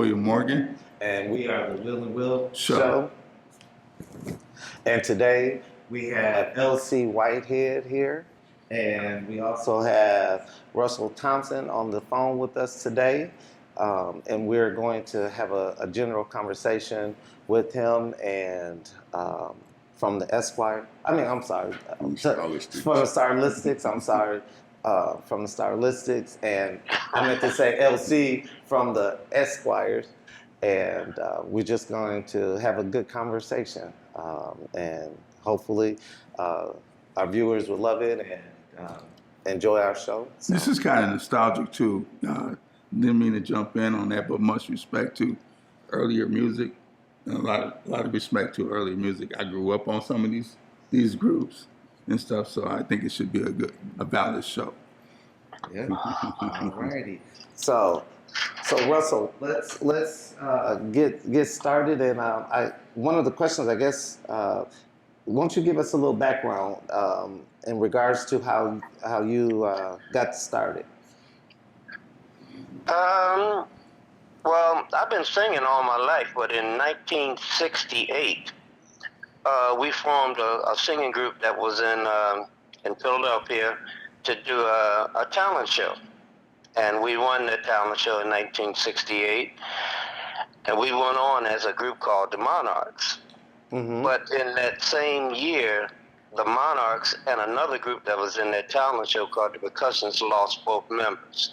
William Morgan. And we are the Will and Will Show. And today we have LC Whitehead here. And we also have Russell Thompson on the phone with us today. And we're going to have a general conversation with him and from the Esquire. I mean, I'm sorry. From the Stylistics. I'm sorry. From the Stylistics. And I meant to say LC from the Esquires. And we're just going to have a good conversation. And hopefully our viewers will love it and enjoy our show. So. This is kind of nostalgic too. Didn't mean to jump in on that, but much respect to earlier music. And a lot of respect to earlier music. I grew up on some of these groups and stuff, so I think it should be a valid show. Yeah. Alrighty. So Russell, let's get started. And one of the questions, I guess, won't you give us a little background in regards to how you got started? Well, I've been singing all my life, but in 1968, we formed a singing group that was in Philadelphia to do a talent show. And we won the talent show in 1968. And we went on as a group called the Monarchs. Mm-hmm. But in that same year, the Monarchs and another group that was in their talent show called the Percussionists lost both members.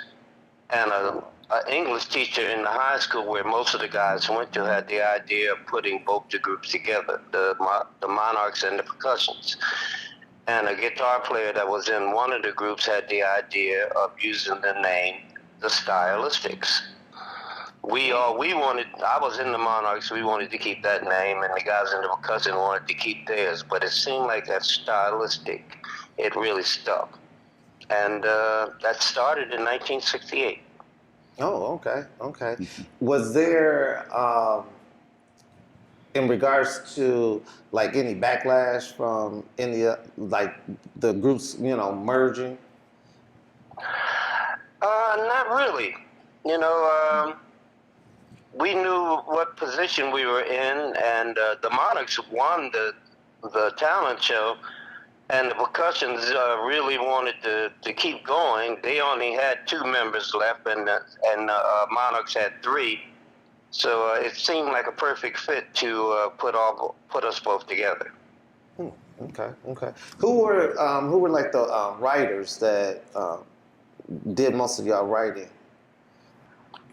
And an English teacher in the high school where most of the guys went to had the idea of putting both the groups together, the Monarchs and the Percussionists. And a guitar player that was in one of the groups had the idea of using the name the Stylistics. I was in the Monarchs, we wanted to keep that name, and the guys in the Percussion wanted to keep theirs, but it seemed like that Stylistic, it really stuck. And that started in 1968. Oh, okay. Was there, in regards to like any backlash from any like the groups, merging? Not really. We knew what position we were in, and the Monarchs won the talent show, and the Percussions really wanted to keep going. They only had 2 members left, and Monarchs had 3. So it seemed like a perfect fit to put us both together. Okay. Who were like the writers that did most of y'all writing?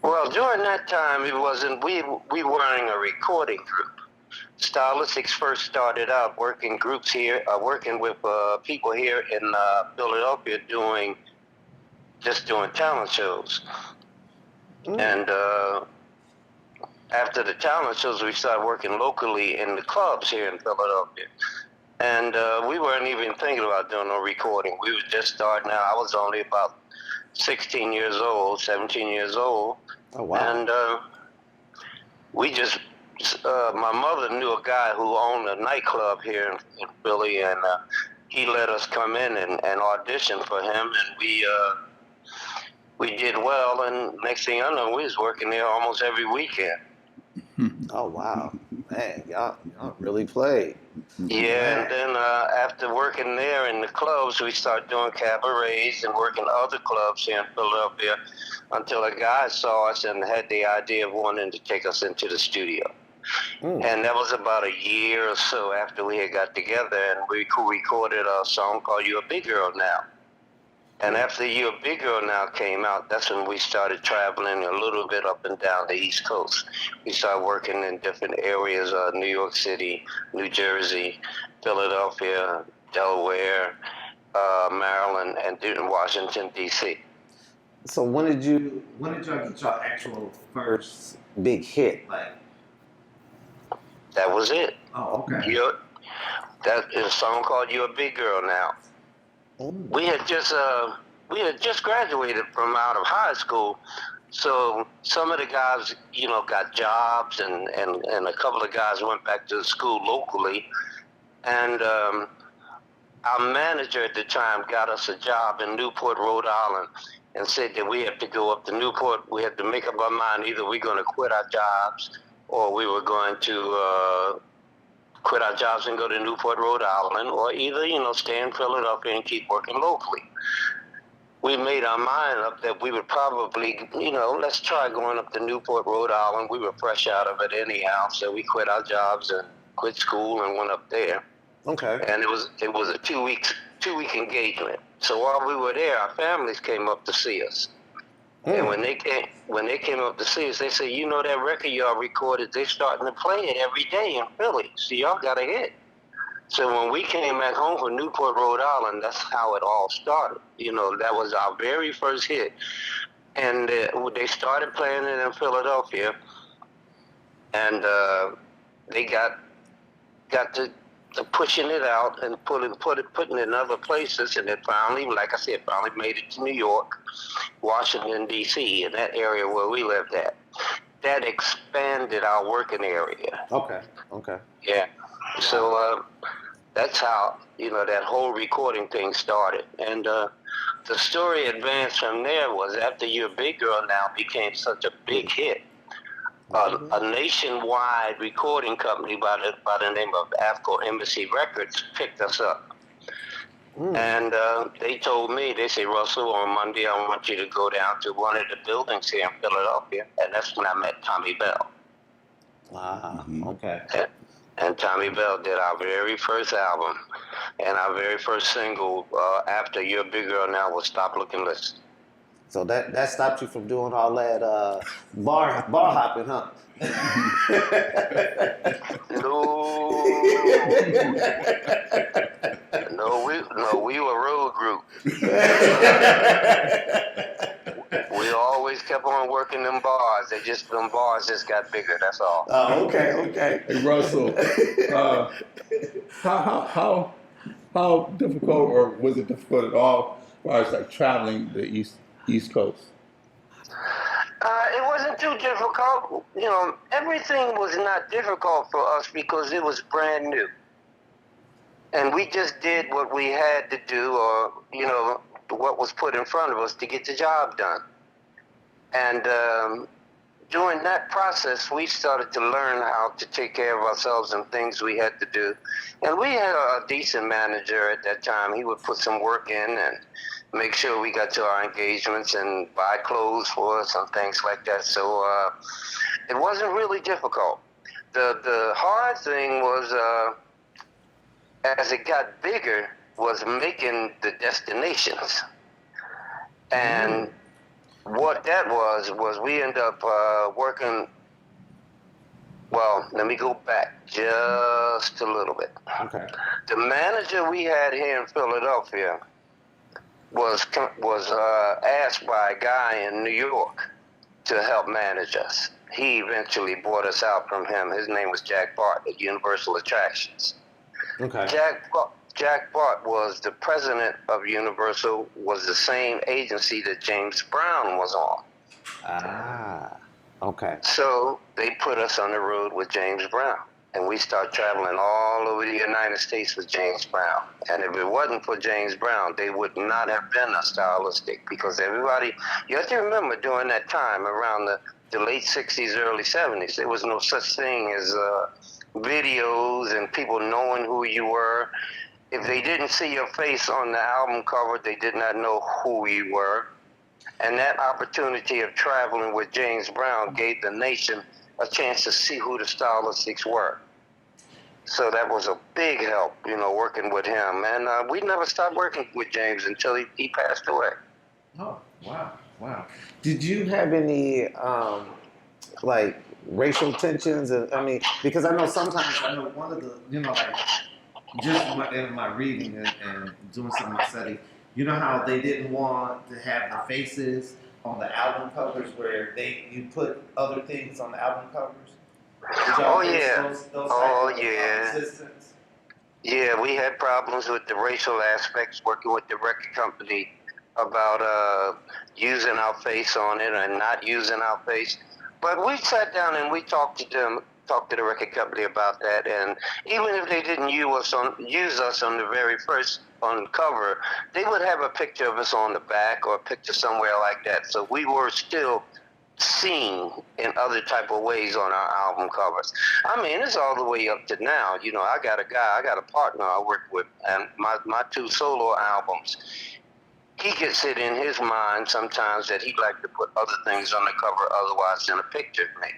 Well, during that time, we weren't a recording group. Stylistics first started out working with people here in Philadelphia doing talent shows. And after the talent shows, we started working locally in the clubs here in Philadelphia. And we weren't even thinking about doing no recording. We were just starting out. I was only about 17 years old. Oh, wow. And my mother knew a guy who owned a nightclub here in Philly, and he let us come in and audition for him, and we did well, and next thing I know, we was working there almost every weekend. Oh, wow. Man, y'all really played. Yeah, and then after working there in the clubs, we started doing cabarets and working other clubs here in Philadelphia until a guy saw us and had the idea of wanting to take us into the studio. And that was about a year or so after we had got together, and we recorded a song called "You're a Big Girl Now." And after "You're a Big Girl Now" came out, that's when we started traveling a little bit up and down the East Coast. We started working in different areas, New York City, New Jersey, Philadelphia, Delaware, Maryland, and Washington, D.C. So when did y'all get your actual first big hit? Like, that was it. Oh, okay. That is a song called "You're a Big Girl Now." We had just graduated from out of high school, so some of the guys, got jobs, and a couple of guys went back to school locally, and our manager at the time got us a job in Newport, Rhode Island, and said that we have to go up to Newport. We had to make up our mind, either we're going to quit our jobs or we were going to quit our jobs and go to Newport, Rhode Island, or either, stay in Philadelphia and keep working locally. We made our mind up that we would probably, let's try going up to Newport, Rhode Island. We were fresh out of it anyhow, so we quit our jobs and quit school and went up there. Okay. And it was a 2 week engagement. So while we were there, our families came up to see us. And when they came up to see us, they said, that record y'all recorded, they starting to play it every day in Philly. So y'all got a hit. So when we came back home from Newport, Rhode Island, that's how it all started. That was our very first hit. And they started playing it in Philadelphia. And they got to pushing it out and putting it in other places, and it finally, like I said, made it to New York, Washington, D.C., in that area where we lived at. That expanded our working area. Okay. Yeah. Wow. So that's how, that whole recording thing started. And the story advanced from there was after Your Big Girl Now became such a big hit, a nationwide recording company by the name of Afro Embassy Records picked us up. And they told me, they said, Russell, on Monday I want you to go down to one of the buildings here in Philadelphia. And that's when I met Tommy Bell. Wow. Okay. And Tommy Bell did our very first album, and our very first single after Your Big Girl Now was Stop Looking Listen. So that stopped you from doing all that bar hopping, huh? No, we were a road group. We always kept on working them bars. Them bars just got bigger. That's all. Oh, okay. Hey, Russell, how difficult, or was it difficult at all, as far as like traveling the East Coast? It wasn't too difficult. Everything was not difficult for us because it was brand new. And we just did what we had to do, or, what was put in front of us to get the job done. And during that process, we started to learn how to take care of ourselves and things we had to do. And we had a decent manager at that time. He would put some work in and make sure we got to our engagements and buy clothes for us and things like that. So it wasn't really difficult. The hard thing was, as it got bigger, was making the destinations. And what that was we ended up working, well, let me go back just a little bit. Okay. The manager we had here in Philadelphia was asked by a guy in New York to help manage us. He eventually bought us out from him. His name was Jack Bart at Universal Attractions. Okay. Jack Bart was the president of Universal, was the same agency that James Brown was on. Ah, okay. So they put us on the road with James Brown, and we started traveling all over the United States with James Brown. And if it wasn't for James Brown, they would not have been a stylistic, because everybody, you have to remember during that time, around the late 60s, early 70s, there was no such thing as videos and people knowing who you were. If they didn't see your face on the album cover, they did not know who you were. And that opportunity of traveling with James Brown gave the nation a chance to see who the stylistics were. So that was a big help, working with him. And we never stopped working with James until he passed away. Oh, wow. Did you have any, racial tensions? Because I know sometimes, one of the, just in my reading and doing some of my study, how they didn't want to have the faces on the album covers where you put other things on the album covers? Oh, yeah. Those Yeah, we had problems with the racial aspects, working with the record company about using our face on it and not using our face. But we sat down and we talked to them talk to the record company about that. And even if they didn't use us on the very first on cover, they would have a picture of us on the back or a picture somewhere like that. So we were still seen in other type of ways on our album covers. I mean, it's all the way up to now. You know, I got a partner I work with, and my 2 solo albums, he gets it in his mind sometimes that he'd like to put other things on the cover otherwise than a picture of me.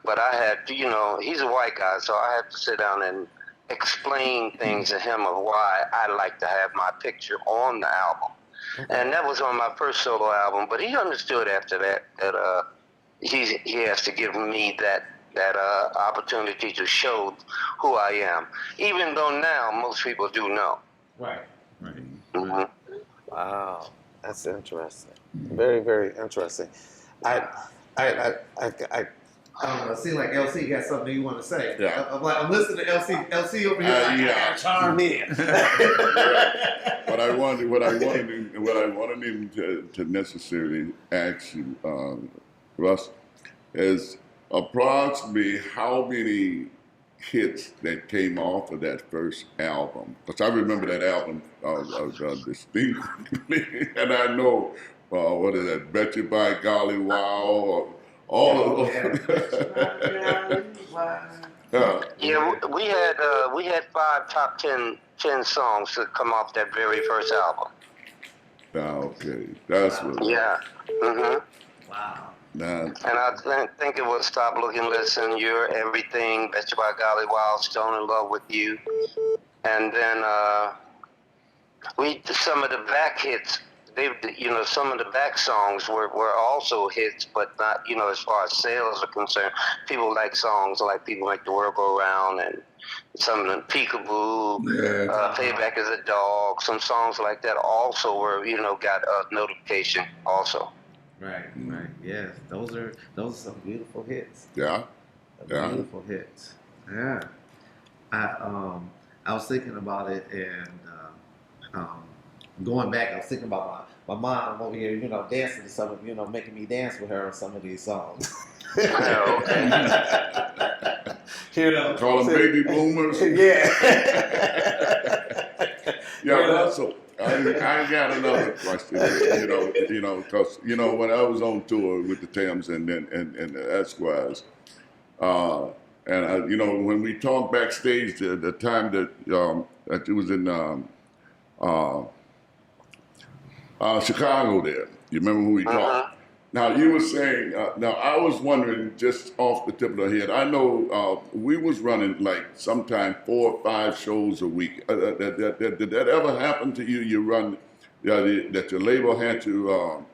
But I had to, you know, he's a white guy, so I had to sit down and explain things to him of why I like to have my picture on the album. And that was on my first solo album, but he understood after that he has to give me that opportunity to show who I am. Even though now most people do know. Right. Mm-hmm. Wow, that's interesting. Very, very interesting. I don't know. It seems like LC got something you want to say. Yeah. I'm listening to LC. LC over here. Yeah. Charmed in. What I wanted him to necessarily ask you, Russ, is approximately how many hits that came off of that first album? Because I remember that album distinctly, and I know what is that? Bet You By Golly Wow, all of them. Yeah, we had 5 top 10 songs that come off that very first album. Okay, that's what. Yeah. Mhm. Wow. Nah, And I think it was Stop Looking, Listen, You're Everything, Bet You By Golly Wow, Stone in Love with You. And then some of the back hits, some of the back songs were also hits, but not, as far as sales are concerned. People like songs like People Make the World Go Round and some of them Peekaboo, Payback as a Dog, some songs like that also were, got a notification also. Right. Yes, those are some beautiful hits. yeah. Beautiful hits. Yeah. I was thinking about it and going back. I was thinking about my mom over here, dancing to some of, making me dance with her on some of these songs. Oh, okay. Call them baby boomers. Yeah. Yeah, Russell. I got another question. Because when I was on tour with the Thames and the Esquires, when we talked backstage, the time that it was in Chicago, there. You remember when we talked? Now you were saying. Now I was wondering, just off the tip of the head. I know we was running like sometimes 4 or 5 shows a week. Did that ever happen to you? You run that your label had to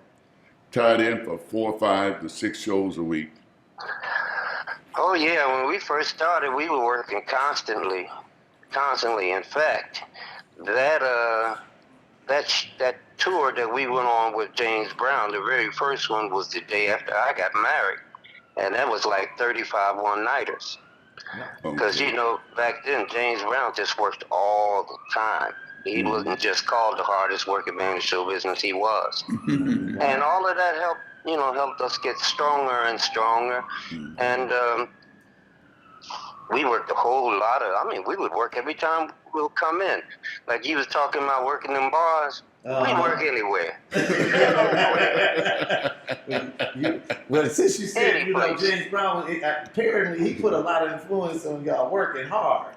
tie it in for 4, 5 to 6 shows a week. Oh yeah, when we first started, we were working constantly. In fact, that tour that we went on with James Brown, the very first one was the day after I got married, and that was like 35 one-nighters. Because back then James Brown just worked all the time. He wasn't just called the hardest working man in show business. He was, and all of that helped us get stronger and stronger, and we worked a whole lot of. We would work every time we'll come in. Like you was talking about working in bars. We work anywhere. Well, since you said, James Brown, apparently he put a lot of influence on y'all working hard.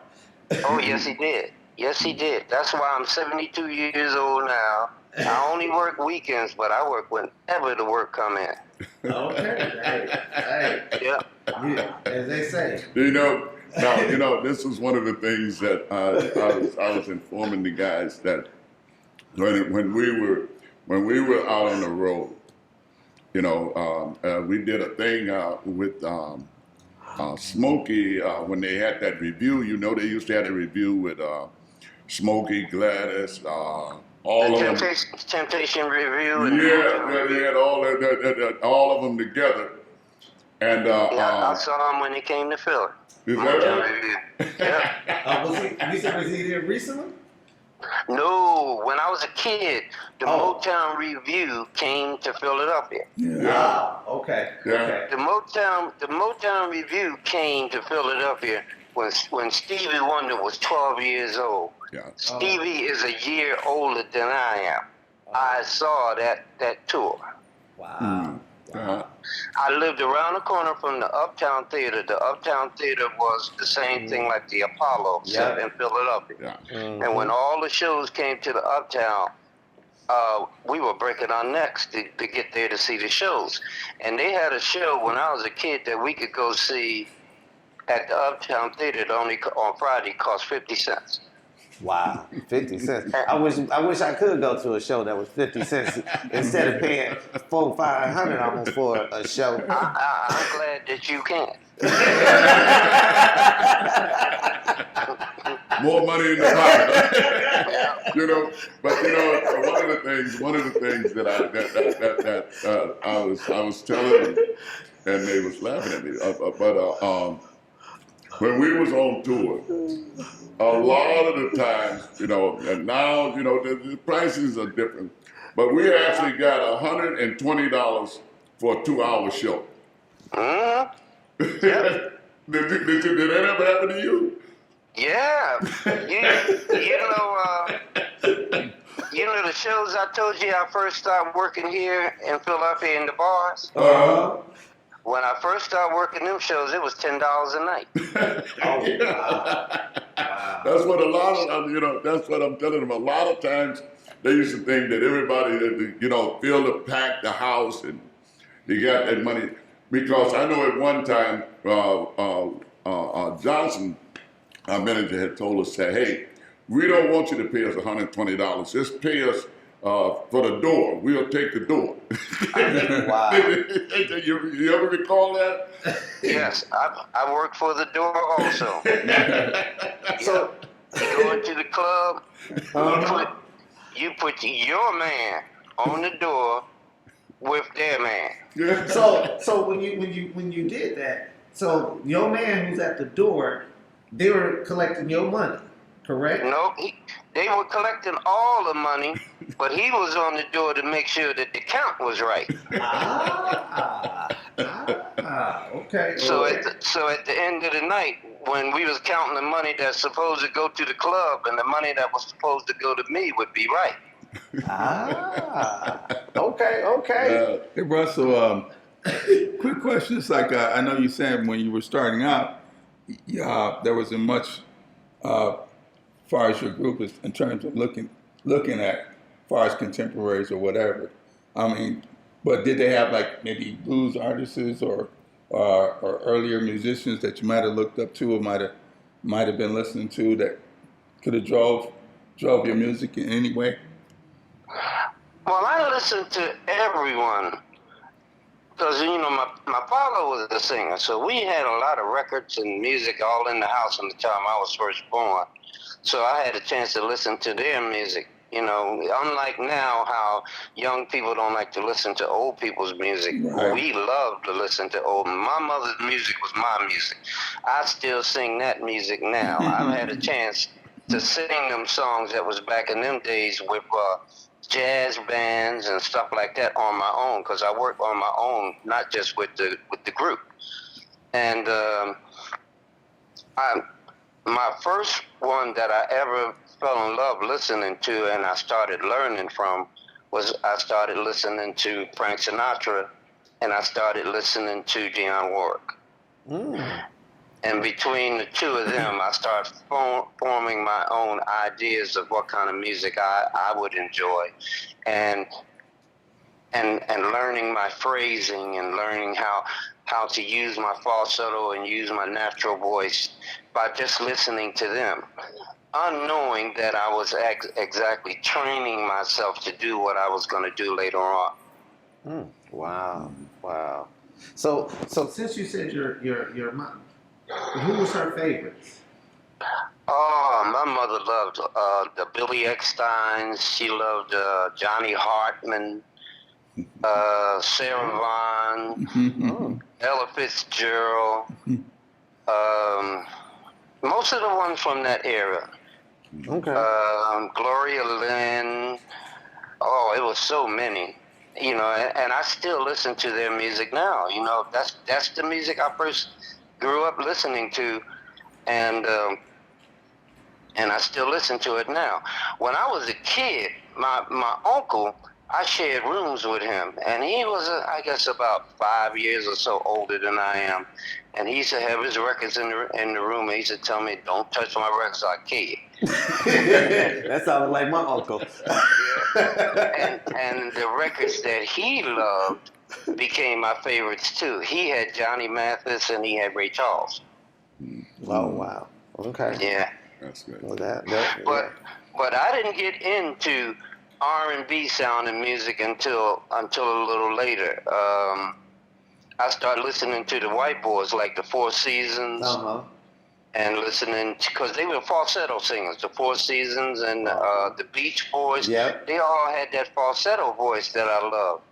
Oh, yes, he did. Yes, he did. That's why I'm 72 years old now. I only work weekends, but I work whenever the work come in. Okay. Hey. Yeah. As they say. Now, this was one of the things that I was informing the guys that when we were out on the road, we did a thing with Smokey when they had that review. They used to have a review with Smokey, Gladys, all of them. Temptation Review. They had all of them together. And I saw him when he came to Philly. Is that right? Yeah. Was he there recently? No, when I was a kid, the Oh. Motown Review came to Philadelphia. Yeah. Wow. Okay. Yeah. Okay. The Motown Review came to Philadelphia when Stevie Wonder was 12 years old. Yeah. Stevie is a year older than I am. I saw that tour. Wow. Uh-huh. I lived around the corner from the Uptown Theater. The Uptown Theater was the same thing like the Apollo set in Philadelphia. Yeah. And when all the shows came to the Uptown, we were breaking our necks to get there to see the shows. And they had a show when I was a kid that we could go see at the Uptown Theater. It only on Friday cost 50 cents. Wow, 50 cents. I wish I could go to a show that was 50 cents instead of paying $400-500 almost for a show. I'm glad that you can. More money in the pocket. You know, but you know, one of the things that I was telling them, and they was laughing at me. When we was on tour, a lot of the times, you know, and now, you know, the prices are different, but we actually got $120 for a 2-hour show. Yep. Did that ever happen to you? Yeah, you know the shows I told you I first started working here in Philadelphia in the bars. When I first started working them shows, it was $10 a night. That's what a lot of, you know, that's what I'm telling them. A lot of times they used to think that everybody, you know, filled to pack the house and you got that money. Because I know at one time, Johnson, our manager, had told us, said, hey, we don't want you to pay us $120. Just pay us for the door. We'll take the door. Wow. You ever recall that? Yes, I worked for the door also. So, You go into the club, you put your man on the door with their man. Yeah. so when you did that, so your man who's at the door, they were collecting your money, correct? No, they were collecting all the money, but he was on the door to make sure that the count was right. Okay. So at the end of the night, when we was counting the money that's supposed to go to the club and the money that was supposed to go to me would be right. Okay. Hey, Russell, quick question. It's like, I know you said when you were starting out, there wasn't much far as your group is in terms of looking at far as contemporaries or whatever. I mean, but did they have like maybe blues artists or earlier musicians that you might have looked up to or might have been listening to that could have drove your music in any way? Well, I listened to everyone because, you know, my father was a singer, so we had a lot of records and music all in the house from the time I was first born. So I had a chance to listen to their music. You know, unlike now how young people don't like to listen to old people's music. Right. We love to listen to old. My mother's music was my music. I still sing that music now. I've had a chance to sing them songs that was back in them days with jazz bands and stuff like that on my own, because I work on my own, not just with the group. And my first one that I ever fell in love listening to and I started learning from was I started listening to Frank Sinatra and I started listening to Dionne Warwick. And between the two of them, I started forming my own ideas of what kind of music I would enjoy, and learning my phrasing and learning how to use my falsetto and use my natural voice by just listening to them, unknowing that I was exactly training myself to do what I was going to do later on. Wow. So since you said your mom, who was her favorites? Oh, my mother loved the Billy Ecksteins. She loved Johnny Hartman, Sarah Vaughan, Ella Fitzgerald. Most of the ones from that era. Okay. Gloria Lynn. Oh, it was so many. And I still listen to their music now. That's the music I first grew up listening to, and I still listen to it now. When I was a kid, my uncle, I shared rooms with him, and he was, I guess, about 5 years or so older than I am. And he used to have his records in the room, and he used to tell me, "Don't touch my records, I'll kill you." That sounded like my uncle. And the records that he loved became my favorites too. He had Johnny Mathis and he had Ray Charles. Oh wow. Okay. Yeah. That's good. Well, that But I didn't get into R&B sounding music until a little later. I started listening to the white boys like the Four Seasons. And listening, because they were falsetto singers, the Four Seasons and the Beach Boys. Yep. They all had that falsetto voice that I loved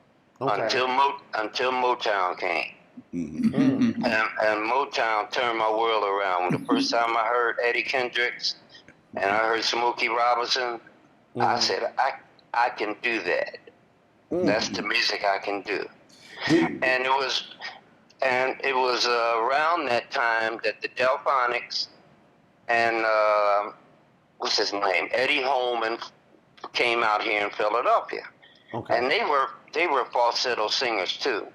until Motown came. Mm-hmm. And Motown turned my world around. When the first time I heard Eddie Kendricks and I heard Smokey Robinson, I said, I can do that. That's the music I can do. And it was around that time that the Delphonics and what's his name, Eddie Holman, came out here in Philadelphia. Okay. And they were falsetto singers too,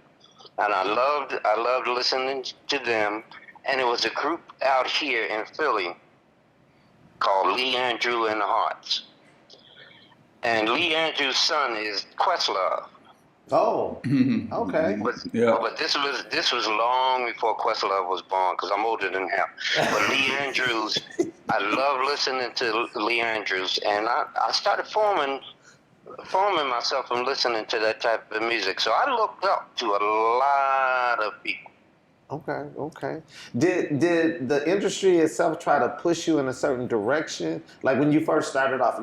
and I loved listening to them. And it was a group out here in Philly called Lee Andrew and the Hearts. And Lee Andrews' son is Questlove. Oh, okay. But this was long before Questlove was born, because I'm older than him. But Lee Andrews, I love listening to Lee Andrews, and I started forming myself from listening to that type of music. So I looked up to a lot of people. Okay. Did the industry itself try to push you in a certain direction? Like when you first started off,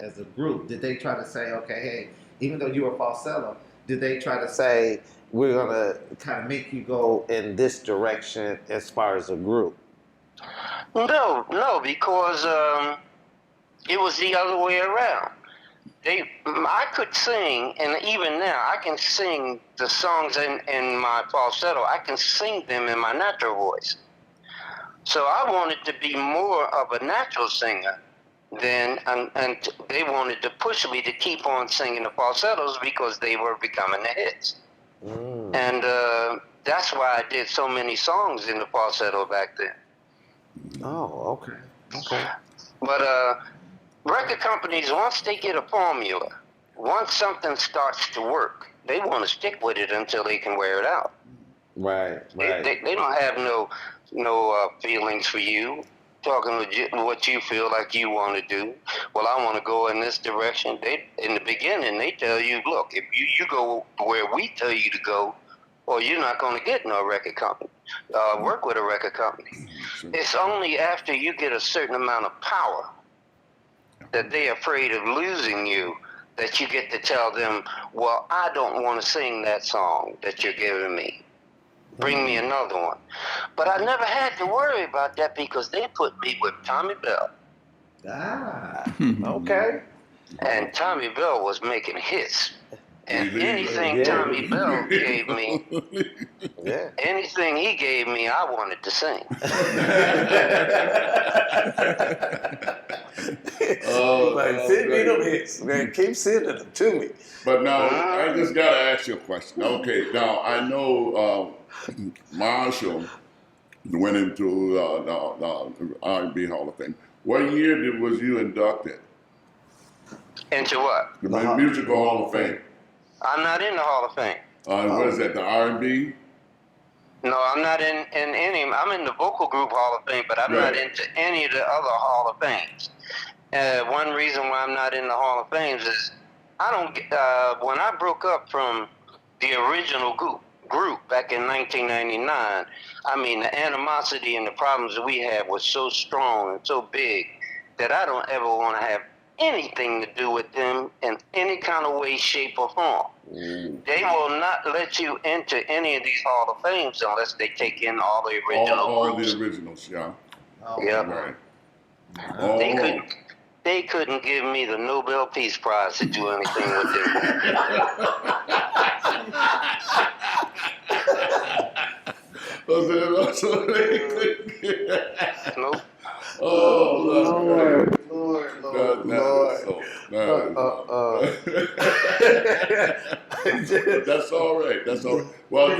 as a group, did they try to say, okay, hey, even though you were falsetto, did they try to say, we're gonna kind of make you go in this direction as far as a group? No, because it was the other way around. I could sing, and even now I can sing the songs in my falsetto. I can sing them in my natural voice. So I wanted to be more of a natural singer and they wanted to push me to keep on singing the falsettos because they were becoming the hits. And that's why I did so many songs in the falsetto back then. Oh, okay. But record companies, once they get a formula, once something starts to work, they want to stick with it until they can wear it out. Right. They don't have no feelings for you, talking with what you feel like you want to do. Well, I want to go in this direction. In the beginning, they tell you, look, if you go where we tell you to go, or you're not going to get no record company. Work with a record company. It's only after you get a certain amount of power that they're afraid of losing you that you get to tell them, well, I don't want to sing that song that you're giving me. Bring me another one. But I never had to worry about that because they put me with Tommy Bell. Okay. And Tommy Bell was making hits. And anything Tommy Bell gave me, anything he gave me, I wanted to sing. Send me them hits, man. Keep sending them to me. But now, I just got to ask you a question. Okay, now I know Marshall went into the R&B Hall of Fame. What year was you inducted? Into what? The Musical Hall of Fame. I'm not in the Hall of Fame. What is that, the R&B? No, I'm not in any. I'm in the Vocal Group Hall of Fame, but I'm not into any of the other Hall of Fames. One reason why I'm not in the Hall of Fames is I don't. When I broke up from the original group back in 1999, I mean the animosity and the problems that we had was so strong and so big that I don't ever want to have anything to do with them in any kind of way, shape, or form. They will not let you into any of these Hall of Fames unless they take in all the original all groups. the originals, yeah. Yeah. Right. They could Oh. they couldn't give me the Nobel Peace Prize to do anything with them. So they couldn't get- Nope. Oh, Lord, that's all right. That's all right. Well,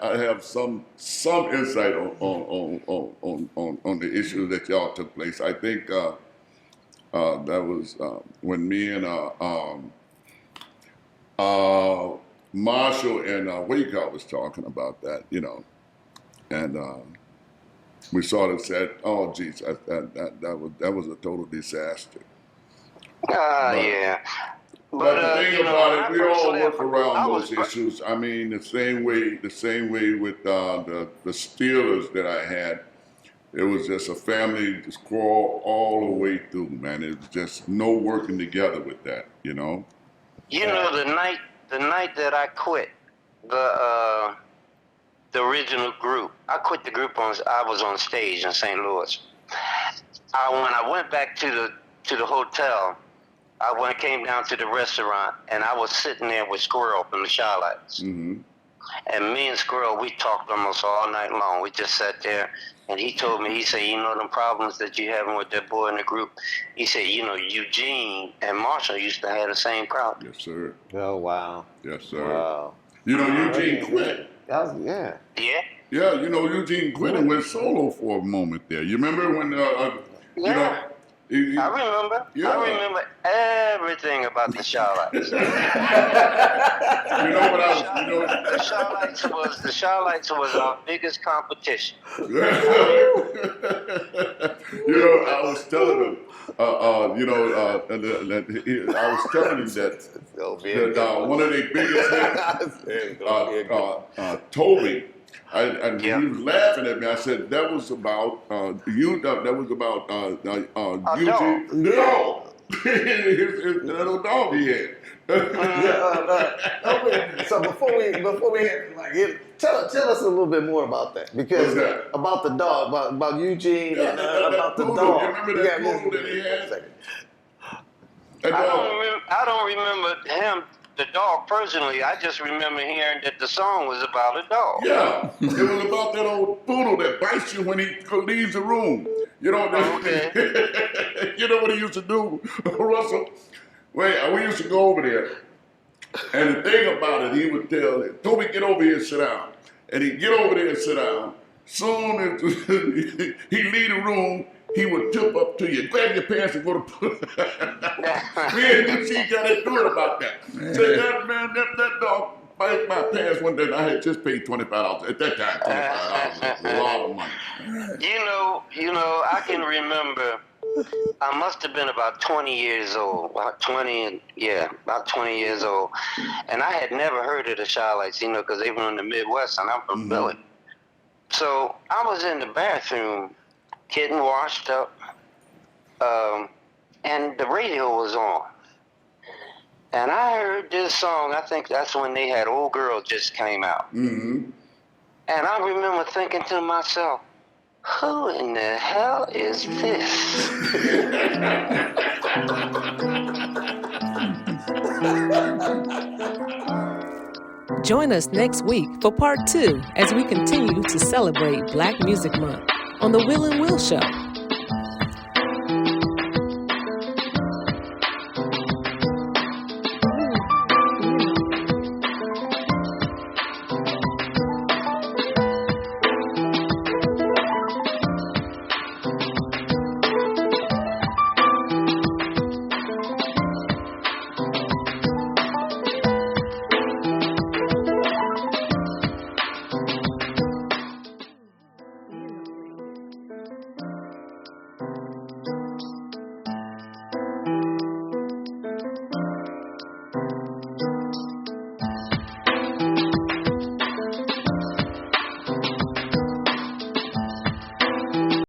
I have some insight on the issue that y'all took place. I think that was when me and Marshall and Wake was talking about that, and we sort of said, "Oh, geez, that was a total disaster." But, Yeah. but the thing about it, we all work around I those was- issues. I mean, the same way with the Steelers that I had. It was just a family quarrel all the way through, man. It was just no working together with that, You know, the night that I quit the original group, I quit the group I was on stage in St. Louis. When I went back to the hotel, came down to the restaurant, and I was sitting there with Squirrel from the Charlottes. Mm-hmm. And me and Squirrel, we talked almost all night long. We just sat there, and he told me, he said, them problems that you're having with that boy in the group. He said, Eugene and Marshall used to have the same problem. Yes, sir. Oh, wow. Yes, sir. Wow. Eugene quit. Yeah. Yeah? Yeah, Eugene quit and went solo for a moment there. You remember when, Yeah. I remember. Yeah. I remember everything about the Charlottes. The Charlottes was our biggest competition. I was telling him, I was telling him that one of their biggest hits, Toby, and he was laughing at me. I said that was about you. That was about Eugene. No, his little dog he had. So before we tell us a little bit more about that, because What's that? about the dog, about Eugene, and about the poodle. dog. You remember that poodle that he had? I don't remember him, the dog, personally. I just remember hearing that the song was about a dog. Yeah, it was about that old poodle that bites you when he leaves the room. You know what he used to do, Russell? We used to go over there, and the thing about it, he would tell it, Toby, get over here and sit down. And he'd get over there and sit down. Soon as he'd leave the room, he would tip up to you, grab your pants and go to she got to do it about that. Say, that dog bite my pants one day, and I had just paid $25. At that time, $25 was a lot of money. I can remember, I must have been about 20 years old, about 20 years old. And I had never heard of the Charlottes, because they were in the Midwest, and I'm from Philly. So I was in the bathroom getting washed up, and the radio was on. And I heard this song. I think that's when they had Old Girl Just Came Out. Mm-hmm. And I remember thinking to myself, who in the hell is this? Join us next week for part 2 as we continue to celebrate Black Music Month on The Will and Will Show.